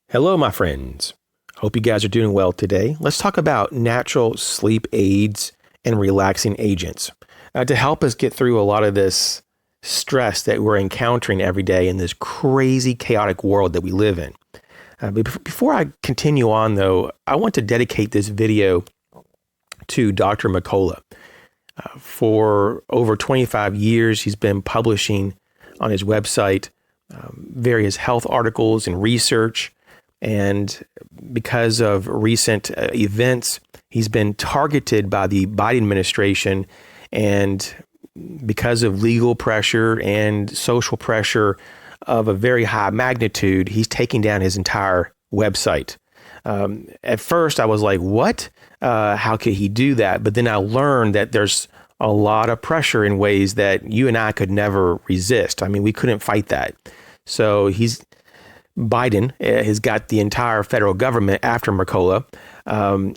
Hello, my friends. Hope you guys are doing well today. Let's talk about natural sleep aids and relaxing agents to help us get through a lot of this stress that we're encountering every day in this crazy, chaotic world that we live in. Before I continue on, though, I want to dedicate this video to Dr. McCullough. For over 25 years, he's been publishing on his website various health articles and research. And because of recent events, he's been targeted by the Biden administration. And because of legal pressure and social pressure of a very high magnitude, he's taking down his entire website. At first, I was like, what? How could he do that? But then I learned that there's a lot of pressure in ways that you and I could never resist. I mean, we couldn't fight that. So Biden has got the entire federal government after McCullough.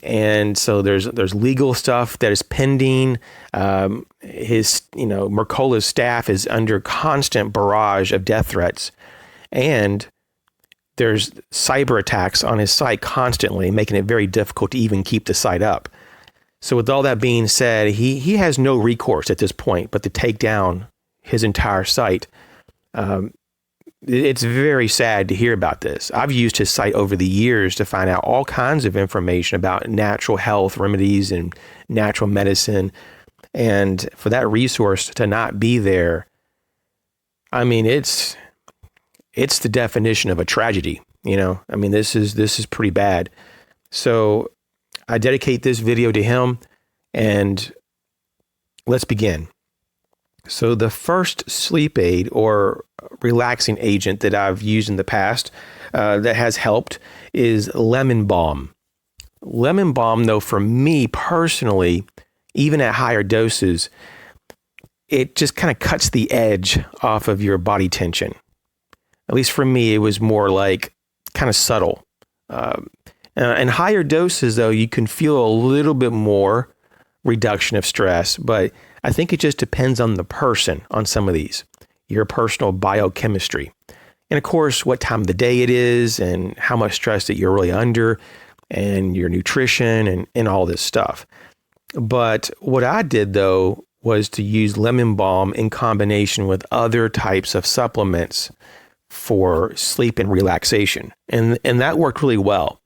And so there's legal stuff that is pending. McCullough's staff is under constant barrage of death threats. And there's cyber attacks on his site constantly, making it very difficult to even keep the site up. So with all that being said, he has no recourse at this point but to take down his entire site. It's very sad to hear about this. I've used his site over the years to find out all kinds of information about natural health remedies and natural medicine. And for that resource to not be there, I mean, it's the definition of a tragedy. I mean, this is pretty bad. So I dedicate this video to him, and let's begin. So the first sleep aid or relaxing agent that I've used in the past that has helped is lemon balm. Lemon balm, though, for me personally, even at higher doses, it just kind of cuts the edge off of your body tension. At least for me, it was more like kind of subtle. In higher doses, though, you can feel a little bit more reduction of stress, but I think it just depends on the person on some of these, your personal biochemistry. And of course, what time of the day it is and how much stress that you're really under and your nutrition and all this stuff. But what I did, though, was to use lemon balm in combination with other types of supplements for sleep and relaxation. And that worked really well.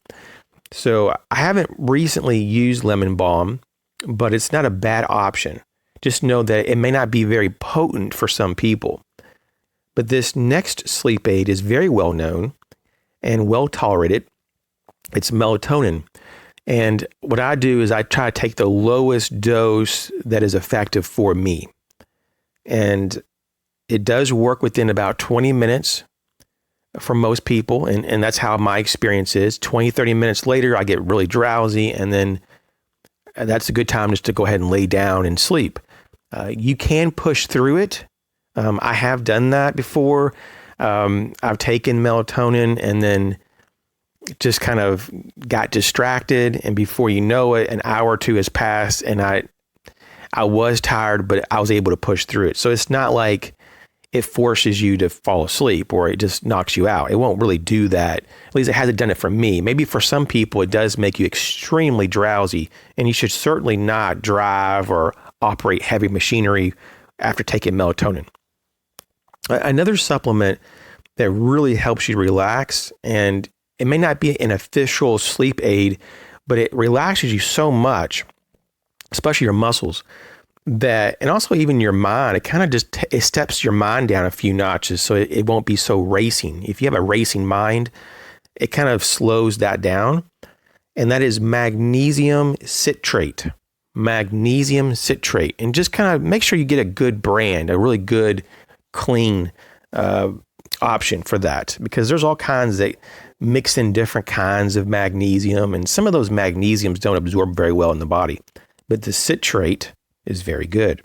So I haven't recently used lemon balm, but it's not a bad option. Just know that it may not be very potent for some people. But this next sleep aid is very well known and well tolerated. It's melatonin. And what I do is I try to take the lowest dose that is effective for me. And it does work within about 20 minutes for most people. And that's how my experience is. 20, 30 minutes later, I get really drowsy. And then that's a good time just to go ahead and lay down and sleep. You can push through it. I have done that before. I've taken melatonin and then just kind of got distracted. And before you know it, an hour or two has passed and I was tired, but I was able to push through it. So it's not like it forces you to fall asleep or it just knocks you out. It won't really do that. At least it hasn't done it for me. Maybe for some people, it does make you extremely drowsy, and you should certainly not drive or operate heavy machinery after taking melatonin. Another supplement that really helps you relax, and it may not be an official sleep aid, but it relaxes you so much, especially your muscles, and also even your mind. It kind of just it steps your mind down a few notches so it won't be so racing. If you have a racing mind, it kind of slows that down. And that is magnesium citrate. Magnesium citrate. And just kind of make sure you get a good brand, a really good, clean option for that. Because there's all kinds that mix in different kinds of magnesium. And some of those magnesiums don't absorb very well in the body. But the citrate is very good.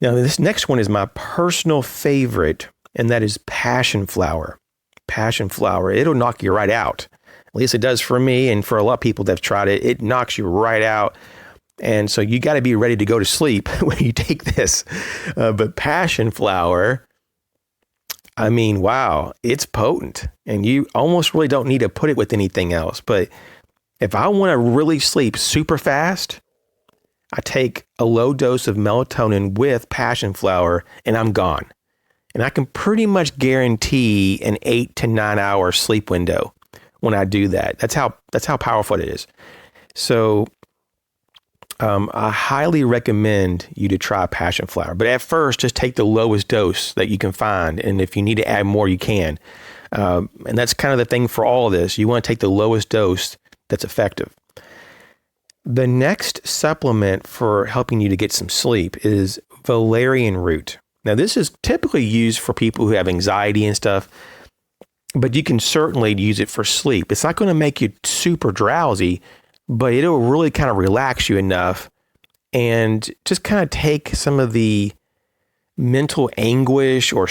Now, this next one is my personal favorite, and that is passion flower. Passion flower. It'll knock you right out. At least it does for me, and for a lot of people that have tried it, it knocks you right out. And so you got to be ready to go to sleep when you take this. But passion flower, I mean, wow, it's potent, and you almost really don't need to put it with anything else. But if I want to really sleep super fast, I take a low dose of melatonin with passion flower and I'm gone. And I can pretty much guarantee an 8 to 9 hour sleep window when I do that. That's how powerful it is. So I highly recommend you to try passion flower. But at first, just take the lowest dose that you can find. And if you need to add more, you can. And that's kind of the thing for all of this. You want to take the lowest dose that's effective. The next supplement for helping you to get some sleep is Valerian Root. Now, this is typically used for people who have anxiety and stuff, but you can certainly use it for sleep. It's not going to make you super drowsy, but it'll really kind of relax you enough and just kind of take some of the mental anguish or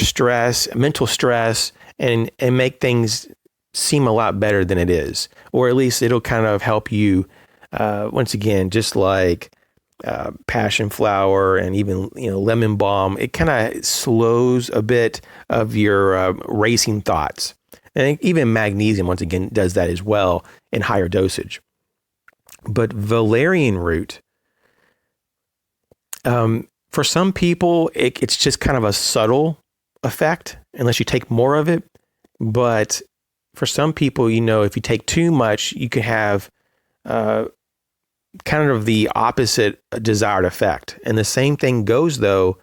mental stress, and make things seem a lot better than it is. Or at least it'll kind of help you, once again, just like passion flower and even lemon balm, it kind of slows a bit of your racing thoughts. And even magnesium, once again, does that as well in higher dosage. But valerian root, for some people, it's just kind of a subtle effect unless you take more of it. But for some people, if you take too much, you can have kind of the opposite desired effect. And the same thing goes, though,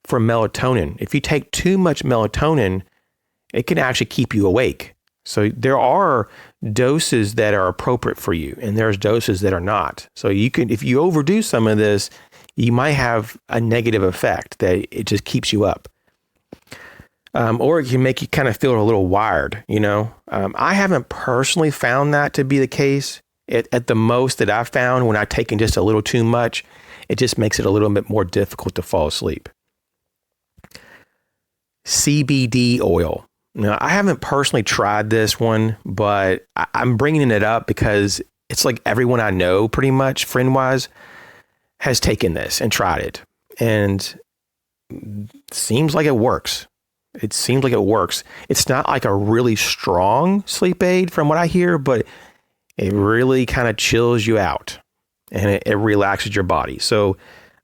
for melatonin. If you take too much melatonin, it can actually keep you awake. So there are doses that are appropriate for you, and there's doses that are not. So if you overdo some of this, you might have a negative effect that it just keeps you up. Or it can make you kind of feel a little wired, I haven't personally found that to be the case. At the most that I've found, when I've taken just a little too much, it just makes it a little bit more difficult to fall asleep. CBD oil. Now, I haven't personally tried this one, but I'm bringing it up because it's like everyone I know, pretty much friend-wise, has taken this and tried it. And it seems like it works. It's not like a really strong sleep aid from what I hear, but it really kind of chills you out and it relaxes your body. So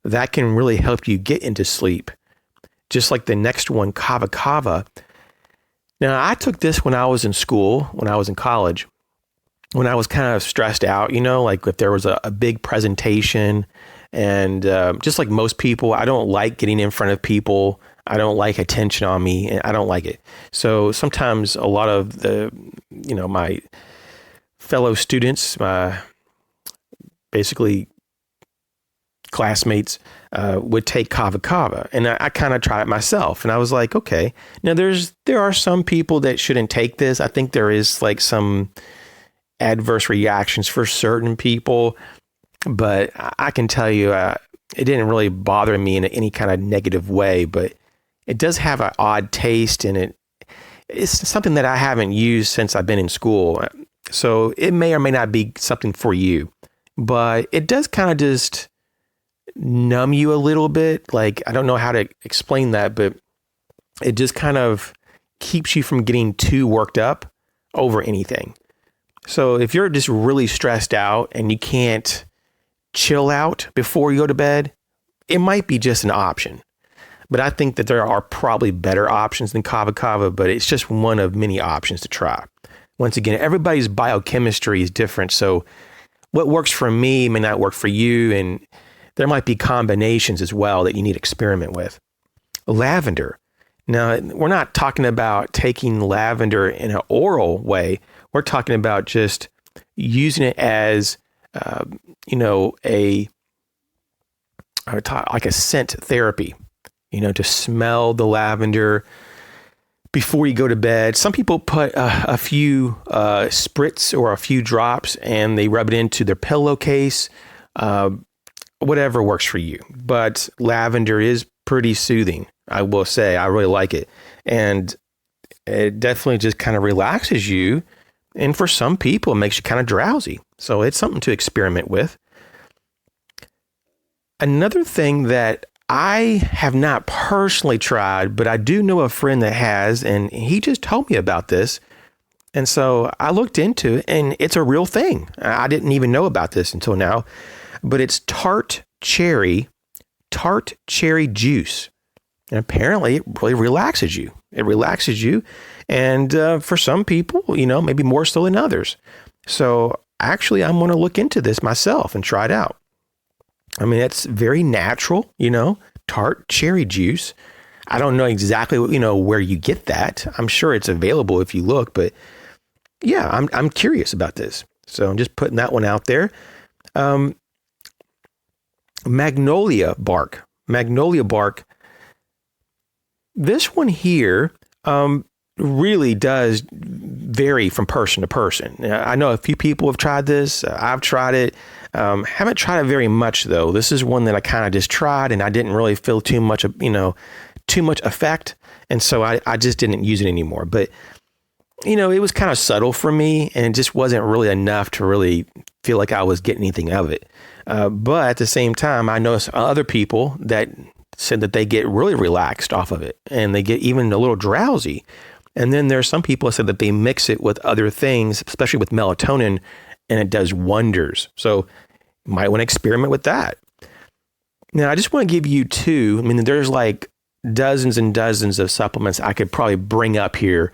that can really help you get into sleep. Just like the next one, Kavakava. Now, I took this when I was in school, when I was in college, when I was kind of stressed out, like if there was a big presentation, and just like most people, I don't like getting in front of people. I don't like attention on me, and I don't like it. So sometimes a lot of my fellow students, basically classmates, would take Kavakava, and I kind of tried it myself, and I was like, okay. Now there are some people that shouldn't take this. I think there is like some adverse reactions for certain people, but I can tell you, it didn't really bother me in any kind of negative way. But it does have an odd taste, and it's something that I haven't used since I've been in school. So it may or may not be something for you, but it does kind of just numb you a little bit. Like, I don't know how to explain that, but it just kind of keeps you from getting too worked up over anything. So if you're just really stressed out and you can't chill out before you go to bed, it might be just an option. But I think that there are probably better options than Kavakava, but it's just one of many options to try. Once again, everybody's biochemistry is different. So what works for me may not work for you. And there might be combinations as well that you need to experiment with. Lavender. Now, we're not talking about taking lavender in an oral way. We're talking about just using it as, like a scent therapy, to smell the lavender before you go to bed. Some people put a few spritz or a few drops and they rub it into their pillowcase, whatever works for you. But lavender is pretty soothing, I will say. I really like it. And it definitely just kind of relaxes you. And for some people, it makes you kind of drowsy. So it's something to experiment with. Another thing that I have not personally tried, but I do know a friend that has, and he just told me about this. And so I looked into it, and it's a real thing. I didn't even know about this until now, but it's tart cherry juice. And apparently it really relaxes you. It relaxes you. And for some people, maybe more so than others. So actually, I'm going to look into this myself and try it out. I mean, it's very natural, tart cherry juice. I don't know exactly, where you get that. I'm sure it's available if you look, but yeah, I'm curious about this. So I'm just putting that one out there. Magnolia bark. This one here really does vary from person to person. I know a few people have tried this. I've tried it. Haven't tried it very much though. This is one that I kind of just tried, and I didn't really feel too much effect, and so I just didn't use it anymore. But it was kind of subtle for me, and it just wasn't really enough to really feel like I was getting anything of it. But at the same time, I noticed other people that said that they get really relaxed off of it, and they get even a little drowsy. And then there's some people that said that they mix it with other things, especially with melatonin, and it does wonders. So you might want to experiment with that. Now, I just want to give you two. I mean, there's like dozens and dozens of supplements I could probably bring up here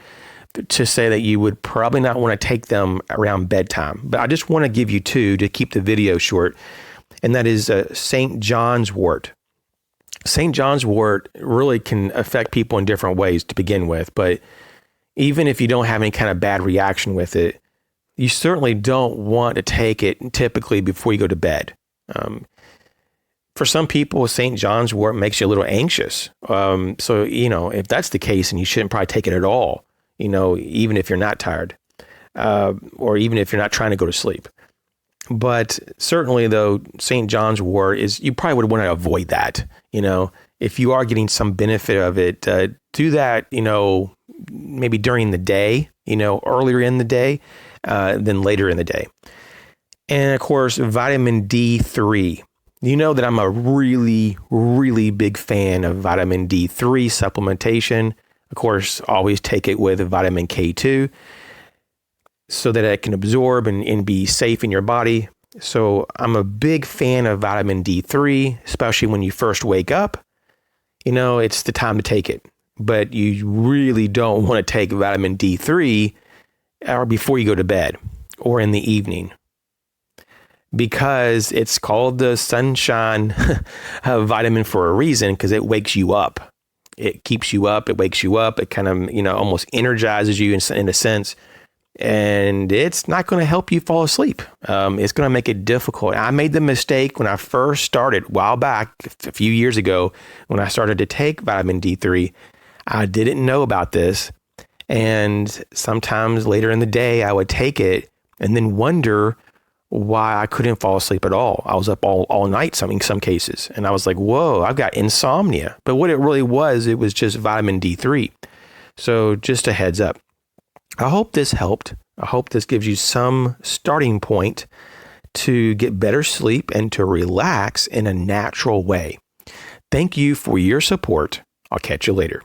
to say that you would probably not want to take them around bedtime. But I just want to give you two to keep the video short. And that is St. John's wort. St. John's wort really can affect people in different ways to begin with. But even if you don't have any kind of bad reaction with it, you certainly don't want to take it typically before you go to bed. For some people, St. John's wort makes you a little anxious. So, if that's the case, then you shouldn't probably take it at all, even if you're not tired, or even if you're not trying to go to sleep. But certainly, though, St. John's wort you probably would want to avoid that. If you are getting some benefit of it, do that, maybe during the day, earlier in the day, than later in the day. And of course, vitamin D3. You know that I'm a really, really big fan of vitamin D3 supplementation. Of course, always take it with vitamin K2 so that it can absorb and be safe in your body. So I'm a big fan of vitamin D3, especially when you first wake up. It's the time to take it. But you really don't want to take vitamin D3 or before you go to bed or in the evening, because it's called the sunshine vitamin for a reason, because it wakes you up. It keeps you up. It wakes you up. It kind of, almost energizes you in a sense. And it's not going to help you fall asleep. It's going to make it difficult. I made the mistake when I first started a while back, a few years ago, when I started to take vitamin D3. I didn't know about this. And sometimes later in the day, I would take it and then wonder why I couldn't fall asleep at all. I was up all night in some cases. And I was like, whoa, I've got insomnia. But what it really was, it was just vitamin D3. So just a heads up. I hope this helped. I hope this gives you some starting point to get better sleep and to relax in a natural way. Thank you for your support. I'll catch you later.